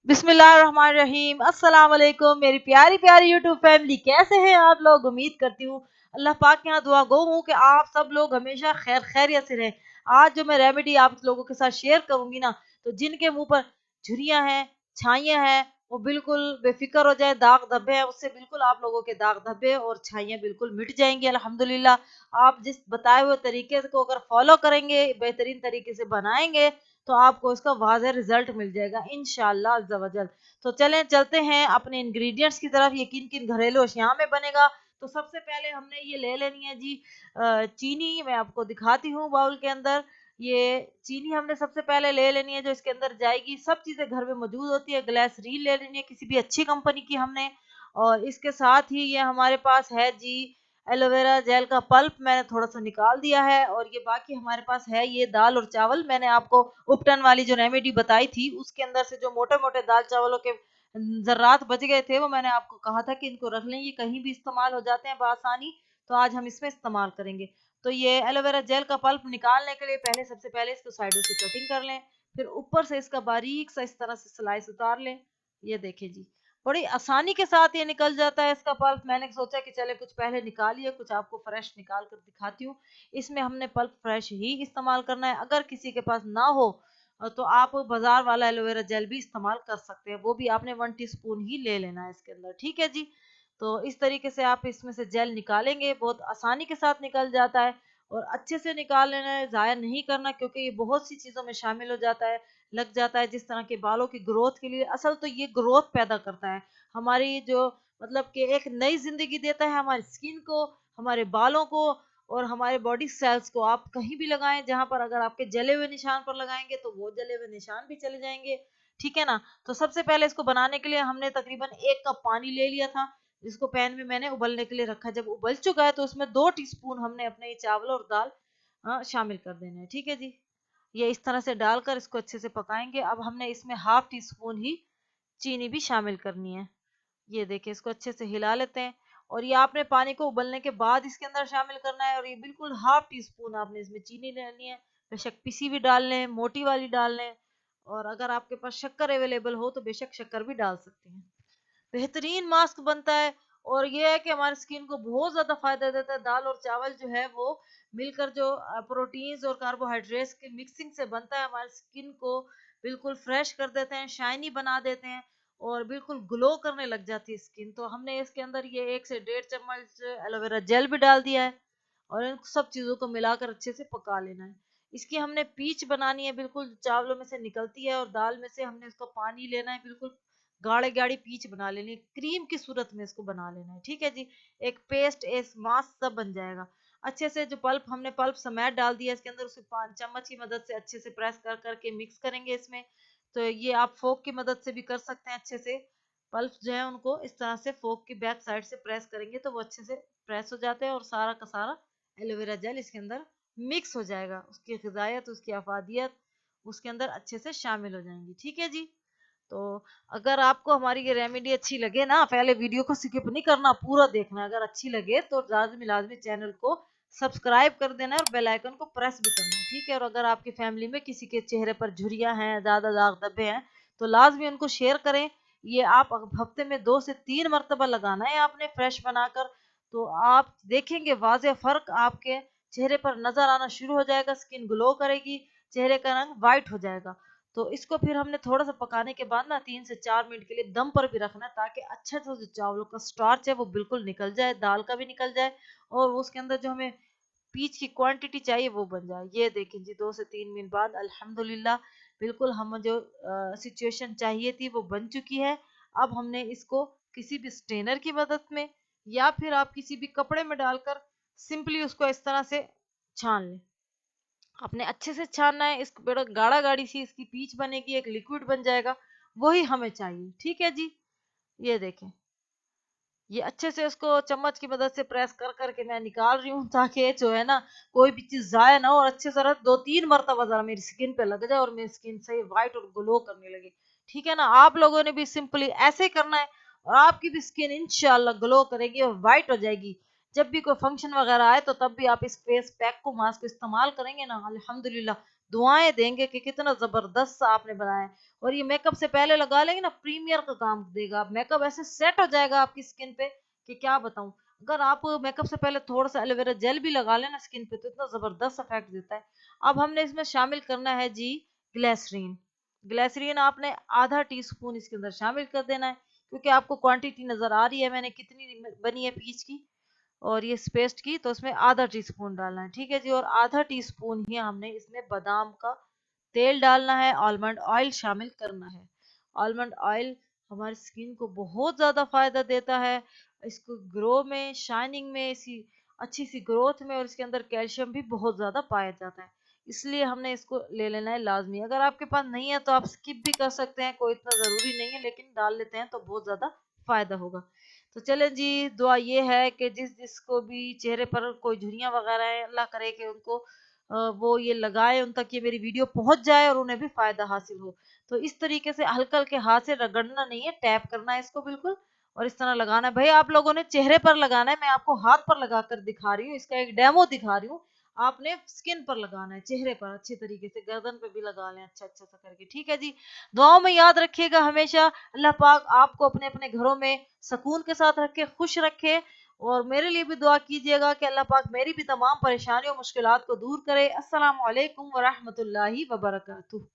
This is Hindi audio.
बिस्मिल्लाहिर्रहमानिर्रहीम। अस्सलाम वालेकुम मेरी प्यारी प्यारी यूट्यूब फैमिली, कैसे हैं आप लोग। उम्मीद करती हूँ अल्लाह पाक के यहाँ दुआ गो हूँ कि आप सब लोग हमेशा खैरियत से रहें। आज जो मैं रेमेडी आप लोगों के साथ शेयर करूंगी ना, तो जिनके मुंह पर झुर्रियाँ हैं, छाइयाँ हैं, वो बिल्कुल बेफिक्र हो जाए। दाग धब्बे हैं, उससे बिल्कुल आप लोगों के दाग धब्बे और छाइयाँ बिल्कुल मिट जाएंगी अल्हम्दुलिल्लाह। आप जिस बताए हुए तरीके को अगर फॉलो करेंगे, बेहतरीन तरीके से बनाएंगे, तो आपको इसका वाज़ेह रिजल्ट मिल जाएगा इंशाअल्लाह अज़्ज़ा वजल। तो चलें चलते हैं अपने इंग्रेडिएंट्स की तरफ। ये किन किन घरेलू अशिया में बनेगा। तो सबसे पहले हमने ये ले लेनी है जी चीनी। मैं आपको दिखाती हूँ बाउल के अंदर। ये चीनी हमने सबसे पहले ले लेनी है जो इसके अंदर जाएगी। सब चीज़ें घर में मौजूद होती है। ग्लिसरीन ले लेनी है किसी भी अच्छी कंपनी की हमने। और इसके साथ ही ये हमारे पास है जी एलोवेरा जेल का पल्प, मैंने थोड़ा सा निकाल दिया है। और ये बाकी हमारे पास है ये दाल और चावल। मैंने आपको उपटन वाली जो रेमेडी बताई थी उसके अंदर से जो मोटे मोटे दाल चावलों के जर्रात बच गए थे, वो मैंने आपको कहा था कि इनको रख लें, ये कहीं भी इस्तेमाल हो जाते हैं बआसानी। तो आज हम इसमें इस्तेमाल करेंगे। तो ये एलोवेरा जेल का पल्प निकालने के लिए पहले सबसे पहले इसको साइडों से कटिंग कर लें। फिर ऊपर से इसका बारीक सा इस तरह से स्लाइस उतार लें। ये देखें जी, बड़ी आसानी के साथ ये निकल जाता है इसका पल्प। मैंने सोचा कि चले कुछ पहले निकालिए, कुछ आपको फ्रेश निकाल कर दिखाती हूँ। इसमें हमने पल्प फ्रेश ही इस्तेमाल करना है। अगर किसी के पास ना हो तो आप बाजार वाला एलोवेरा जेल भी इस्तेमाल कर सकते हैं। वो भी आपने 1 टीस्पून ही ले लेना है इसके अंदर, ठीक है जी। तो इस तरीके से आप इसमें से जेल निकालेंगे, बहुत आसानी के साथ निकल जाता है। और अच्छे से निकाल लेना है, ज़ाया नहीं करना, क्योंकि ये बहुत सी चीज़ों में शामिल हो जाता है, लग जाता है। जिस तरह के बालों की ग्रोथ के लिए, असल तो ये ग्रोथ पैदा करता है हमारी, जो मतलब कि एक नई जिंदगी देता है हमारी स्किन को, हमारे बालों को और हमारे बॉडी सेल्स को। आप कहीं भी लगाएं, जहां पर अगर आपके जले हुए निशान पर लगाएंगे तो वो जले हुए निशान भी चले जाएंगे, ठीक है ना। तो सबसे पहले इसको बनाने के लिए हमने तकरीबन 1 कप पानी ले लिया था, जिसको पैन में मैंने उबलने के लिए रखा। जब उबल चुका है तो उसमें 2 टीस्पून हमने अपने ये चावल और दाल शामिल कर देने हैं, ठीक है जी। ये इस तरह से डालकर इसको अच्छे से पकाएंगे। अब हमने इसमें 1/2 टीस्पून ही चीनी भी शामिल करनी है। ये देखिए, इसको अच्छे से हिला लेते हैं। और ये आपने पानी को उबलने के बाद इसके अंदर शामिल करना है। और ये बिल्कुल 1/2 टीस्पून आपने इसमें चीनी लेनी है। बेशक पिसी भी डाल लें, मोटी वाली डाल लें, और अगर आपके पास शक्कर अवेलेबल हो तो बेशक शक्कर भी डाल सकते हैं। बेहतरीन मास्क बनता है। और ये है कि हमारी स्किन को बहुत ज्यादा फायदा देता है। दाल और चावल जो है वो मिलकर जो प्रोटीन्स और कार्बोहाइड्रेट्स की मिक्सिंग से बनता है, हमारी स्किन को बिल्कुल फ्रेश कर देते हैं, शाइनी बना देते हैं, और बिल्कुल ग्लो करने लग जाती है स्किन। तो हमने इसके अंदर ये 1 से 1.5 चम्मच एलोवेरा जेल भी डाल दिया है। और इन सब चीजों को मिलाकर अच्छे से पका लेना है। इसकी हमने पीच बनानी है, बिल्कुल चावलों में से निकलती है, और दाल में से हमने इसका पानी लेना है, बिल्कुल गाढ़े गाढ़ी पीच बना लेनी है, क्रीम की सूरत में इसको बना लेना है, ठीक है जी। एक पेस्ट, एक मास सब बन जाएगा अच्छे से। जो पल्प हमने पल्प समेत डाल दिया इसके अंदर, उसे 5 चम्मच की मदद से अच्छे से प्रेस कर करके मिक्स करेंगे इसमें। तो ये आप फोक की मदद से भी कर सकते हैं अच्छे से। पल्प जो है उनको इस तरह से फोक की बैक साइड से प्रेस करेंगे तो वो अच्छे से प्रेस हो जाते हैं, और सारा का सारा एलोवेरा जेल इसके अंदर मिक्स हो जाएगा। उसकी ग़िज़ायत, उसकी अफादियत उसके अंदर अच्छे से शामिल हो जाएंगी, ठीक है जी। तो अगर आपको हमारी ये रेमेडी अच्छी लगे ना, पहले वीडियो को स्किप नहीं करना, पूरा देखना। अगर अच्छी लगे तो लाजमी लाजमी चैनल को सब्सक्राइब कर देना और बेल आइकन को प्रेस भी करना, ठीक है। और अगर आपकी फैमिली में किसी के चेहरे पर झुर्रियां हैं, ज़्यादा दाग धब्बे हैं, तो लाजमी उनको शेयर करें। ये आप हफ्ते में 2 से 3 मरतबा लगाना है आपने, फ्रेश बनाकर। तो आप देखेंगे वाज़ेह फ़र्क आपके चेहरे पर नज़र आना शुरू हो जाएगा। स्किन ग्लो करेगी, चेहरे का रंग वाइट हो जाएगा। तो इसको फिर हमने थोड़ा सा पकाने के बाद ना 3 से 4 मिनट के लिए दम पर भी रखना है, ताकि अच्छा सा जो चावलों का स्टार्च है वो बिल्कुल निकल जाए, दाल का भी निकल जाए, और उसके अंदर जो हमें पीच की क्वांटिटी चाहिए वो बन जाए। ये देखें जी, 2 से 3 मिनट बाद अल्हम्दुलिल्लाह बिल्कुल हम जो सिचुएशन चाहिए थी वो बन चुकी है। अब हमने इसको किसी भी स्ट्रेनर की मदद में, या फिर आप किसी भी कपड़े में डालकर सिंपली उसको इस तरह से छान लें। आपने अच्छे से छानना है। इस बड़ा गाढ़ा गाढ़ी सी इसकी पीच बनेगी, एक लिक्विड बन जाएगा, वही हमें चाहिए, ठीक है जी। ये देखें, ये अच्छे से इसको चम्मच की मदद से प्रेस कर करके मैं निकाल रही हूँ, ताकि जो है ना कोई भी चीज जाए ना, और अच्छे से 2-3 मरतबा जरा मेरी स्किन पे लग जाए और मेरी स्किन सही वाइट और ग्लो करने लगे, ठीक है ना। आप लोगों ने भी सिंपली ऐसे ही करना है, और आपकी भी स्किन इंशाल्लाह ग्लो करेगी और वाइट हो जाएगी। जब भी कोई फंक्शन वगैरह आए तो तब भी आप इस फेस पैक को, मास्क को इस्तेमाल करेंगे ना, अल्हम्दुलिल्लाह दुआएं देंगे कि कितना जबरदस्त आपने बनाया है। और ये मेकअप से पहले लगा लेंगे ना, प्रीमियर का काम देगा। मेकअप ऐसे सेट हो जाएगा आपकी स्किन पे कि क्या बताऊं। अगर आप मेकअप से पहले थोड़ा सा एलोवेरा जेल भी लगा लेना स्किन पे तो इतना जबरदस्त इफेक्ट देता है। अब हमने इसमें शामिल करना है जी ग्लिसरीन। ग्लिसरीन आपने आधा टी स्पून इसके अंदर शामिल कर देना है, क्योंकि आपको क्वांटिटी नजर आ रही है मैंने कितनी बनी है पीच की और ये पेस्ट की, तो उसमें आधा टी स्पून डालना है, ठीक है जी। और आधा टी स्पून ही हमने इसमें बादाम का तेल डालना है, आलमंड ऑयल शामिल करना है। आलमंड ऑयल हमारी स्किन को बहुत ज़्यादा फायदा देता है, इसको ग्रो में, शाइनिंग में, इसी अच्छी सी ग्रोथ में, और इसके अंदर कैल्शियम भी बहुत ज़्यादा पाया जाता है। इसलिए हमने इसको ले लेना है लाजमी। अगर आपके पास नहीं है तो आप स्किप भी कर सकते हैं, कोई इतना ज़रूरी नहीं है, लेकिन डाल लेते हैं तो बहुत ज़्यादा फायदा होगा। तो चलें जी, दुआ ये है कि जिस जिसको भी चेहरे पर कोई झुर्रियाँ वगैरह है, अल्लाह करे कि उनको वो ये लगाए, उन तक ये मेरी वीडियो पहुंच जाए और उन्हें भी फायदा हासिल हो। तो इस तरीके से हल्के हल्के हाथ से रगड़ना नहीं है, टैप करना है इसको बिल्कुल, और इस तरह लगाना है। भाई आप लोगों ने चेहरे पर लगाना है, मैं आपको हाथ पर लगा कर दिखा रही हूँ, इसका एक डेमो दिखा रही हूँ। आपने स्किन पर लगाना है, चेहरे पर अच्छी तरीके से, गर्दन पे भी लगा लें अच्छा अच्छा सा करके, ठीक है जी। दुआओं में याद रखिएगा हमेशा। अल्लाह पाक आपको अपने अपने घरों में सुकून के साथ रखे, खुश रखे। और मेरे लिए भी दुआ कीजिएगा कि अल्लाह पाक मेरी भी तमाम परेशानियों मुश्किलात को दूर करे। अस्सलाम वालेकुम व रहमतुल्लाहि व बरकातुहू।